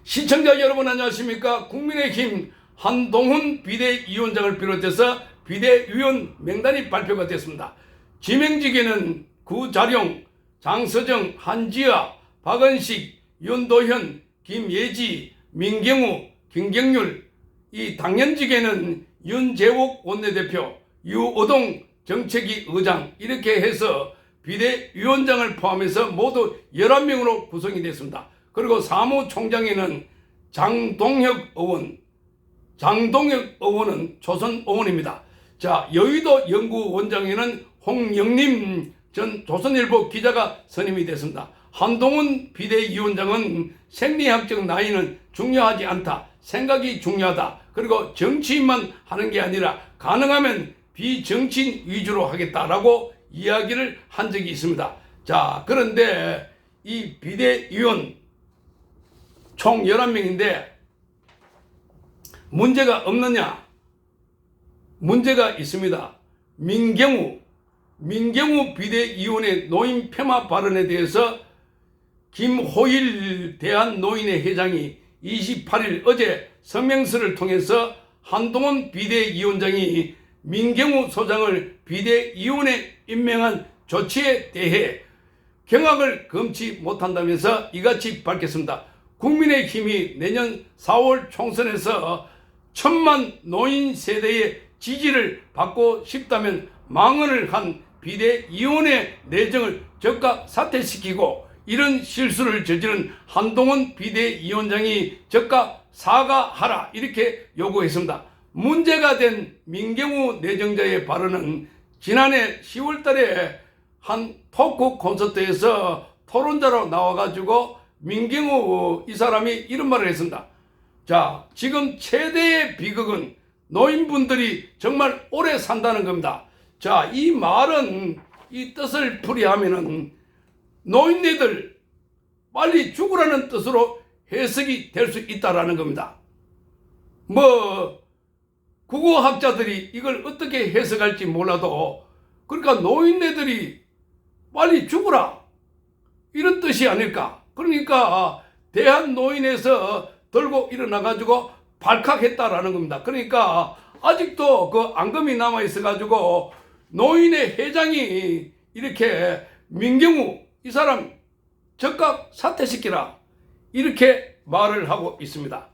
시청자 여러분 안녕하십니까. 국민의힘 한동훈 비대위원장을 비롯해서 비대위원 명단이 발표가 됐습니다. 지명직에는 구자룡, 장서정, 한지아, 박은식, 윤도현, 김예지, 민경우, 김경률, 이 당연직에는 윤재욱 원내대표, 유어동 정책위 의장 이렇게 해서 비대위원장을 포함해서 모두 11명으로 구성이 됐습니다. 그리고 사무총장에는 장동혁 의원은 조선 의원입니다. 자, 여의도 연구원장에는 홍영림 전 조선일보 기자가 선임이 됐습니다. 한동훈 비대위원장은 생리학적 나이는 중요하지 않다. 생각이 중요하다. 그리고 정치인만 하는 게 아니라 가능하면 비정치인 위주로 하겠다라고 이야기를 한 적이 있습니다. 자, 그런데 이 비대위원 총 11명인데 문제가 없느냐? 문제가 있습니다. 민경우 비대위원의 노인 폄하 발언에 대해서 김호일 대한노인회 회장이 28일 어제 성명서를 통해서 한동훈 비대위원장이 민경우 소장을 비대위원에 임명한 조치에 대해 경악을 금치 못한다면서 이같이 밝혔습니다. 국민의힘이 내년 4월 총선에서 1000만 노인 세대의 지지를 받고 싶다면 망언을 한 비대위원회 내정을 즉각 사퇴시키고 이런 실수를 저지른 한동훈 비대위원장이 즉각 사과하라 이렇게 요구했습니다. 문제가 된 민경우 내정자의 발언은 지난해 10월 달에 한 토크 콘서트에서 토론자로 나와가지고 민경우 이 사람이 이런 말을 했습니다. 자, 지금 최대의 비극은 노인분들이 정말 오래 산다는 겁니다. 자, 이 말은 이 뜻을 풀이하면은 노인네들 빨리 죽으라는 뜻으로 해석이 될 수 있다라는 겁니다. 국어학자들이 이걸 어떻게 해석할지 몰라도 그러니까 노인네들이 빨리 죽으라 이런 뜻이 아닐까. 그러니까 대한노인에서 들고 일어나가지고 발칵했다라는 겁니다. 그러니까 아직도 그 앙금이 남아있어가지고 노인의 회장이 이렇게 민경우 이 사람 즉각 사퇴시키라 이렇게 말을 하고 있습니다.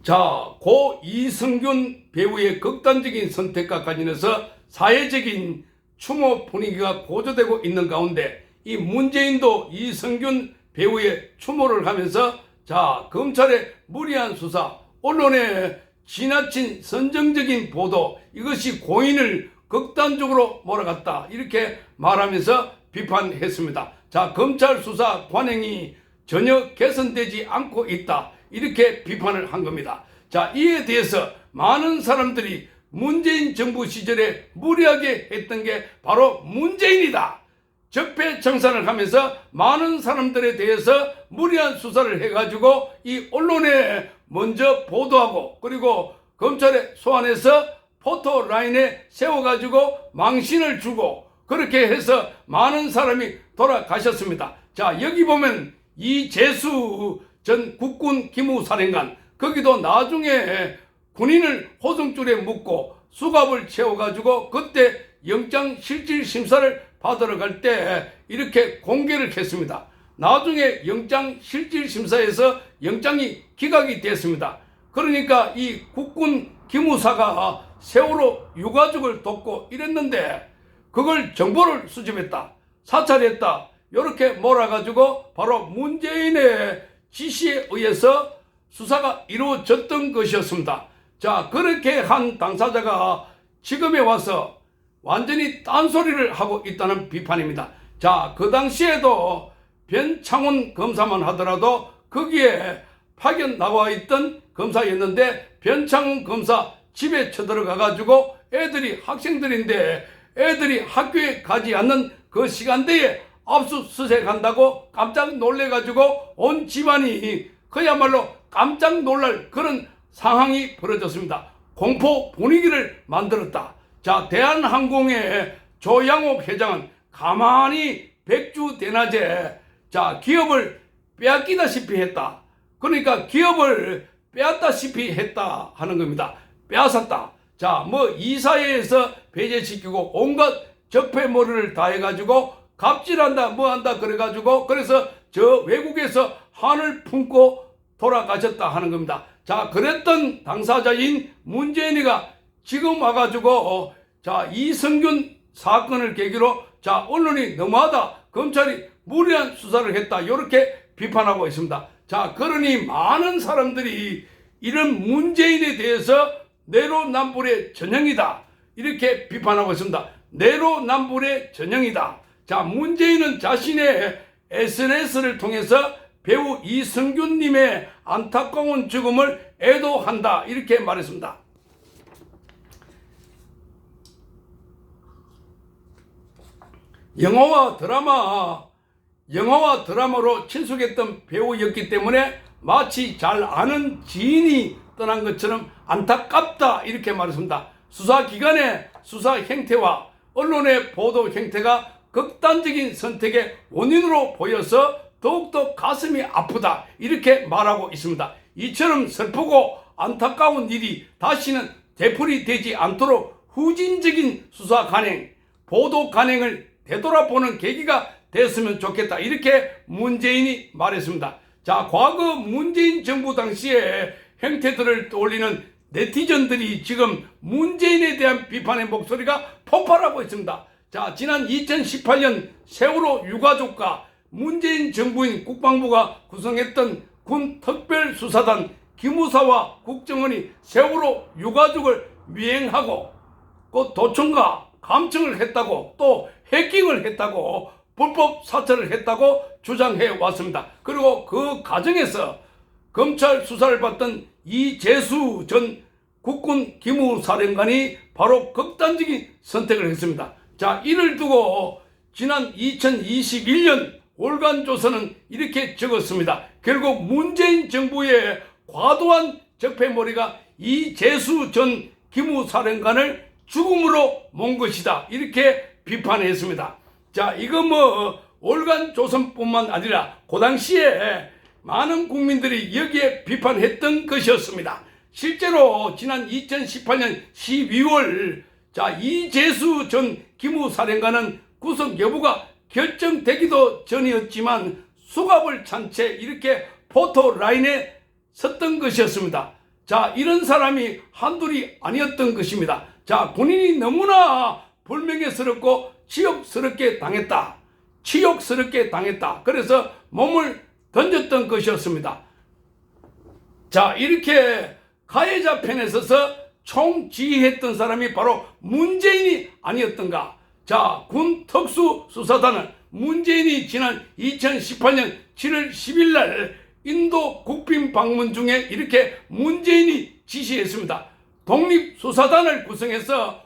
자, 고 이승균 배우의 극단적인 선택과 관련해서 사회적인 추모 분위기가 고조되고 있는 가운데 이 문재인도 이승균 배우의 추모를 하면서 자, 검찰의 무리한 수사, 언론의 지나친 선정적인 보도 이것이 고인을 극단적으로 몰아갔다 이렇게 말하면서 비판했습니다. 자, 검찰 수사 관행이 전혀 개선되지 않고 있다 이렇게 비판을 한 겁니다. 자, 이에 대해서 많은 사람들이 문재인 정부 시절에 무리하게 했던 게 바로 문재인이다. 적폐청산을 하면서 많은 사람들에 대해서 무리한 수사를 해가지고 이 언론에 먼저 보도하고 그리고 검찰에 소환해서 포토라인에 세워가지고 망신을 주고 그렇게 해서 많은 사람이 돌아가셨습니다. 자, 여기 보면 이재수 전 국군 기무사령관 거기도 나중에 군인을 호송줄에 묶고 수갑을 채워가지고 그때 영장실질심사를 받으러 갈 때 이렇게 공개를 했습니다. 나중에 영장실질심사에서 영장이 기각이 됐습니다. 그러니까 이 국군 기무사가 세월호 유가족을 돕고 이랬는데 그걸 정보를 수집했다, 사찰했다 이렇게 몰아가지고 바로 문재인의 지시에 의해서 수사가 이루어졌던 것이었습니다. 자, 그렇게 한 당사자가 지금에 와서 완전히 딴소리를 하고 있다는 비판입니다. 자, 그 당시에도 변창훈 검사만 하더라도 거기에 파견 나와 있던 검사였는데 변창훈 검사 집에 쳐들어가 가지고 학생들인데 애들이 학교에 가지 않는 그 시간대에 압수수색한다고 깜짝 놀래가지고 온 집안이 그야말로 깜짝 놀랄 그런 상황이 벌어졌습니다. 공포 분위기를 만들었다. 자, 대한항공의 조양옥 회장은 가만히 백주대낮에 자, 기업을 빼앗기다시피 했다. 그러니까 기업을 빼앗다시피 했다 하는 겁니다. 빼앗았다. 자, 뭐 이사회에서 배제시키고 온갖 적폐머리를 다 해가지고 갑질한다 뭐한다 그래가지고 그래서 저 외국에서 한을 품고 돌아가셨다 하는 겁니다. 자, 그랬던 당사자인 문재인이가 지금 와가지고 자, 이성균 사건을 계기로 자, 언론이 너무하다, 검찰이 무리한 수사를 했다, 이렇게 비판하고 있습니다. 자, 그러니 많은 사람들이 이런 문재인에 대해서 내로남불의 전형이다, 이렇게 비판하고 있습니다. 내로남불의 전형이다. 자, 문재인은 자신의 SNS를 통해서 배우 이성균님의 안타까운 죽음을 애도한다, 이렇게 말했습니다. 영화와 드라마로 친숙했던 배우였기 때문에 마치 잘 아는 지인이 떠난 것처럼 안타깝다, 이렇게 말했습니다. 수사기관의 수사 행태와 언론의 보도 형태가 극단적인 선택의 원인으로 보여서 더욱더 가슴이 아프다, 이렇게 말하고 있습니다. 이처럼 슬프고 안타까운 일이 다시는 되풀이되지 않도록 후진적인 수사 관행, 보도 관행을 되돌아보는 계기가 됐으면 좋겠다, 이렇게 문재인이 말했습니다. 자, 과거 문재인 정부 당시에 행태들을 떠올리는 네티즌들이 지금 문재인에 대한 비판의 목소리가 폭발하고 있습니다. 자, 지난 2018년 세월호 유가족과 문재인 정부인 국방부가 구성했던 군 특별수사단 기무사와 국정원이 세월호 유가족을 미행하고 그 도청과 감청을 했다고, 또 해킹을 했다고, 불법 사찰을 했다고 주장해 왔습니다. 그리고 그 과정에서 검찰 수사를 받던 이재수 전 국군 기무사령관이 바로 극단적인 선택을 했습니다. 자, 이를 두고 지난 2021년 월간조선은 이렇게 적었습니다. 결국 문재인 정부의 과도한 적폐몰이가 이재수 전 기무사령관을 죽음으로 몬 것이다, 이렇게 비판했습니다. 자, 이거 뭐 월간조선뿐만 아니라 그 당시에 많은 국민들이 여기에 비판했던 것이었습니다. 실제로 지난 2018년 12월 자, 이재수 전 기무사령관은 구속 여부가 결정되기도 전이었지만 수갑을 찬 채 이렇게 포토라인에 섰던 것이었습니다. 자, 이런 사람이 한둘이 아니었던 것입니다. 자, 본인이 너무나 불명예스럽고 치욕스럽게 당했다. 그래서 몸을 던졌던 것이었습니다. 자, 이렇게 가해자 편에 서서 총지휘했던 사람이 바로 문재인이 아니었던가. 자, 군 특수수사단은 문재인이 지난 2018년 7월 10일 날 인도 국빈 방문 중에 이렇게 문재인이 지시했습니다. 독립수사단을 구성해서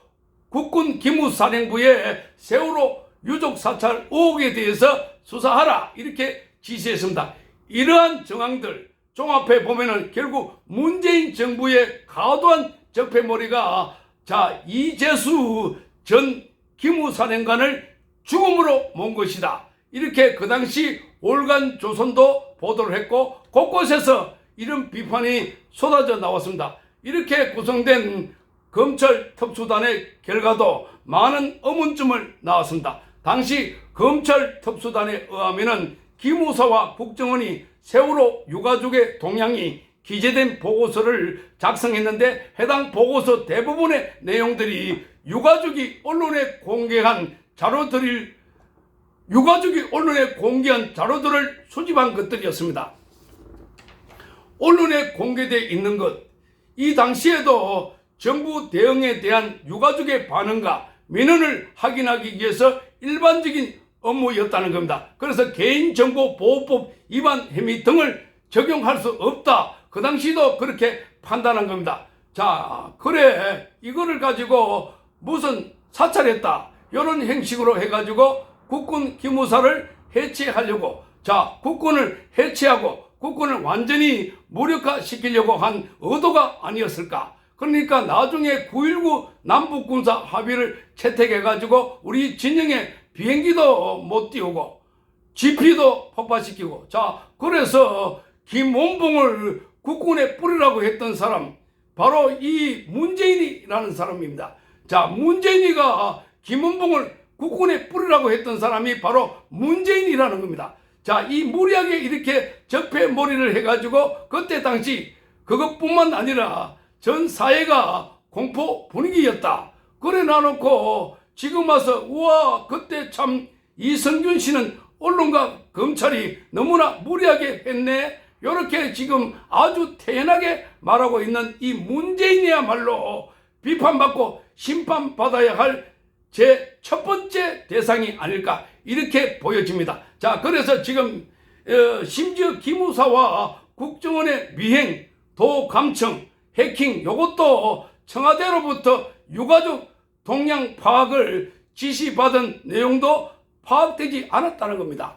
국군 기무사령부의 세월호 유족 사찰 의혹에 대해서 수사하라, 이렇게 지시했습니다. 이러한 정황들 종합해 보면은 결국 문재인 정부의 과도한 적폐몰이가 자, 이재수 전 기무사령관을 죽음으로 몬 것이다, 이렇게 그 당시 월간조선도 보도를 했고 곳곳에서 이런 비판이 쏟아져 나왔습니다. 이렇게 구성된 검찰 특수단의 결과도 많은 의문점을 낳았습니다. 당시 검찰 특수단에 의하면은 기무사와 국정원이 세월호 유가족의 동향이 기재된 보고서를 작성했는데 해당 보고서 대부분의 내용들이 유가족이 언론에 공개한 자료들을 수집한 것들이었습니다. 언론에 공개되어 있는 것, 이 당시에도 정부 대응에 대한 유가족의 반응과 민원을 확인하기 위해서 일반적인 업무였다는 겁니다. 그래서 개인정보보호법 위반 혐의 등을 적용할 수 없다, 그 당시도 그렇게 판단한 겁니다. 자, 그래 이거를 가지고 무슨 사찰했다, 이런 형식으로 해가지고 국군 기무사를 해체하려고, 자, 국군을 해체하고 국군을 완전히 무력화시키려고 한 의도가 아니었을까. 그러니까 나중에 9.19 남북군사 합의를 채택해가지고 우리 진영에 비행기도 못 띄우고 GP도 폭파시키고, 자, 그래서 김원봉을 국군에 뿌리라고 했던 사람, 바로 이 문재인이라는 사람입니다. 자, 문재인이가 김원봉을 국군에 뿌리라고 했던 사람이 바로 문재인이라는 겁니다. 자, 이 무리하게 이렇게 적폐몰이를 해가지고 그때 당시 그것뿐만 아니라 전 사회가 공포 분위기였다. 그래 놔놓고 지금 와서 우와 그때 참 이성균 씨는 언론과 검찰이 너무나 무리하게 했네. 이렇게 지금 아주 태연하게 말하고 있는 이 문재인이야말로 비판받고 심판받아야 할 제 첫 번째 대상이 아닐까 이렇게 보여집니다. 자, 그래서 지금 심지어 기무사와 국정원의 미행, 도감청, 해킹 요것도 청와대로부터 유가족 동향 파악을 지시받은 내용도 파악되지 않았다는 겁니다.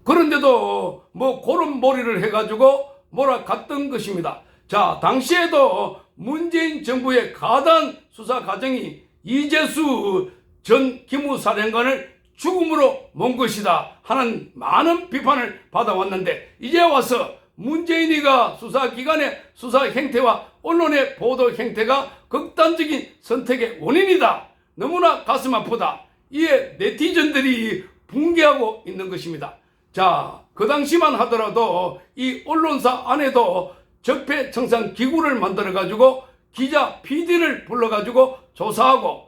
그런데도 뭐 그런 몰이를 해가지고 몰아갔던 것입니다. 자, 당시에도 문재인 정부의 가단 수사 과정이 이재수 전 기무사령관을 죽음으로 먼 것이다 하는 많은 비판을 받아왔는데, 이제 와서 문재인이가 수사기관의 수사 행태와 언론의 보도 행태가 극단적인 선택의 원인이다. 너무나 가슴 아프다. 이에 네티즌들이 붕괴하고 있는 것입니다. 자, 그 당시만 하더라도 이 언론사 안에도 적폐청산 기구를 만들어가지고 기자 PD를 불러가지고 조사하고,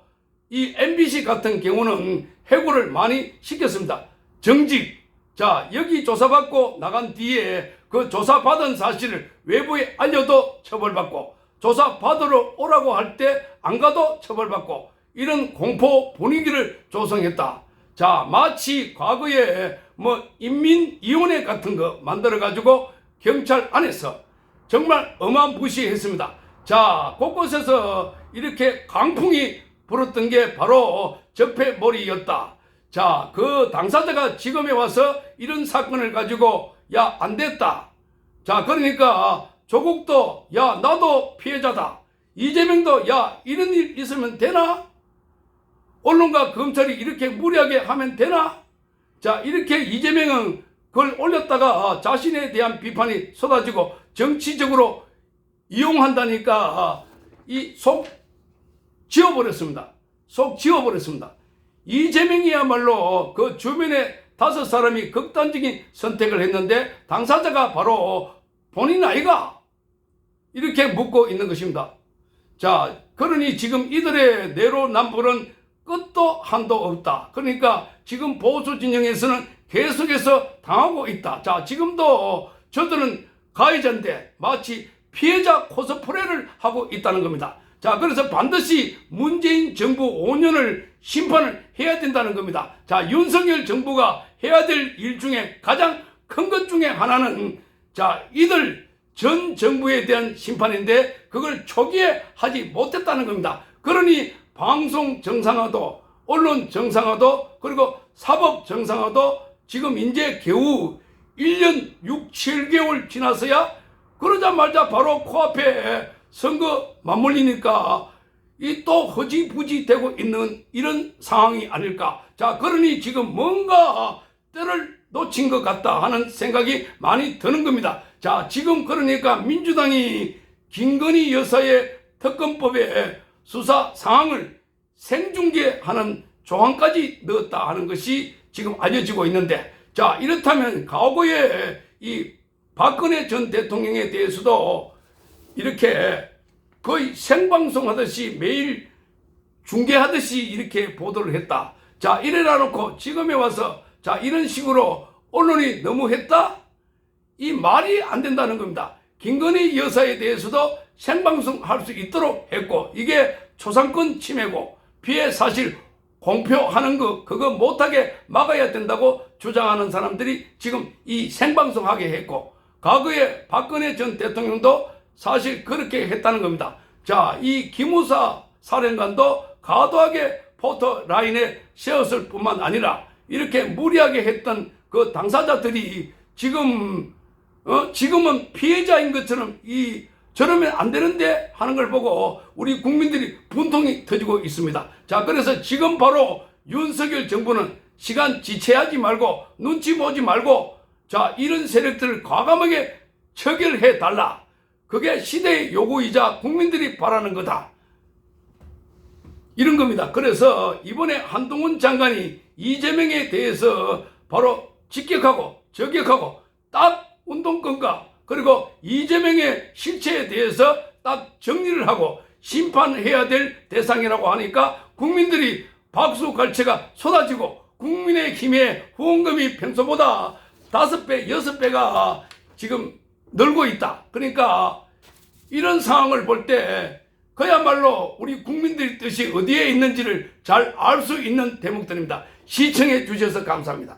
이 MBC 같은 경우는 해고를 많이 시켰습니다. 정직. 자, 여기 조사받고 나간 뒤에 그 조사받은 사실을 외부에 알려도 처벌받고, 조사받으러 오라고 할 때 안 가도 처벌받고, 이런 공포 분위기를 조성했다. 자, 마치 과거에 뭐 인민위원회 같은 거 만들어가지고 경찰 안에서 정말 어마무시했습니다. 자, 곳곳에서 이렇게 강풍이 불었던 게 바로 적폐몰이였다. 자, 그 당사자가 지검에 와서 이런 사건을 가지고 야, 안 됐다. 자, 그러니까 조국도 야, 나도 피해자다. 이재명도 야, 이런 일 있으면 되나? 언론과 검찰이 이렇게 무리하게 하면 되나? 자, 이렇게 이재명은 그걸 올렸다가 자신에 대한 비판이 쏟아지고 정치적으로 이용한다니까 이 속 지워버렸습니다. 속 지워버렸습니다. 이재명이야말로 그 주변에 5사람이 극단적인 선택을 했는데 당사자가 바로 본인 아이가 이렇게 묻고 있는 것입니다. 자, 그러니 지금 이들의 내로남불은 끝도 한도 없다. 그러니까 지금 보수 진영에서는 계속해서 당하고 있다. 자, 지금도 저들은 가해자인데 마치 피해자 코스프레를 하고 있다는 겁니다. 자, 그래서 반드시 문재인 정부 5년을 심판을 해야 된다는 겁니다. 자, 윤석열 정부가 해야 될 일 중에 가장 큰 것 중에 하나는 자, 이들 전 정부에 대한 심판인데 그걸 초기에 하지 못했다는 겁니다. 그러니 방송 정상화도, 언론 정상화도, 그리고 사법 정상화도 지금 이제 겨우 1년 6, 7개월 지나서야 그러자마자 바로 코앞에 선거 맞물리니까 이 또 허지부지 되고 있는 이런 상황이 아닐까. 자, 그러니 지금 뭔가 때를 놓친 것 같다 하는 생각이 많이 드는 겁니다. 자, 지금 그러니까 민주당이 김건희 여사의 특검법에 수사 상황을 생중계하는 조항까지 넣었다 하는 것이 지금 알려지고 있는데, 자, 이렇다면 과거에 이 박근혜 전 대통령에 대해서도 이렇게 거의 생방송 하듯이 매일 중계하듯이 이렇게 보도를 했다. 자, 이래라 놓고 지금에 와서 자, 이런 식으로 언론이 너무 했다? 이 말이 안 된다는 겁니다. 김건희 여사에 대해서도 생방송 할 수 있도록 했고, 이게 초상권 침해고 피해 사실 공표하는 거 그거 못하게 막아야 된다고 주장하는 사람들이 지금 이 생방송하게 했고, 과거에 박근혜 전 대통령도 사실 그렇게 했다는 겁니다. 자, 이 기무사 사령관도 과도하게 포토라인에 세웠을 뿐만 아니라 이렇게 무리하게 했던 그 당사자들이 지금은 피해자인 것처럼 저러면 안 되는데 하는 걸 보고 우리 국민들이 분통이 터지고 있습니다. 자, 그래서 지금 바로 윤석열 정부는 시간 지체하지 말고 눈치 보지 말고 자 이런 세력들을 과감하게 처결해 달라. 그게 시대의 요구이자 국민들이 바라는 거다. 이런 겁니다. 그래서 이번에 한동훈 장관이 이재명에 대해서 바로 직격하고 저격하고 딱 운동권과 그리고 이재명의 실체에 대해서 딱 정리를 하고 심판해야 될 대상이라고 하니까 국민들이 박수 갈채가 쏟아지고 국민의힘의 후원금이 평소보다 5배, 6배가 지금 늘고 있다. 그러니까 이런 상황을 볼 때 그야말로 우리 국민들의 뜻이 어디에 있는지를 잘 알 수 있는 대목들입니다. 시청해 주셔서 감사합니다.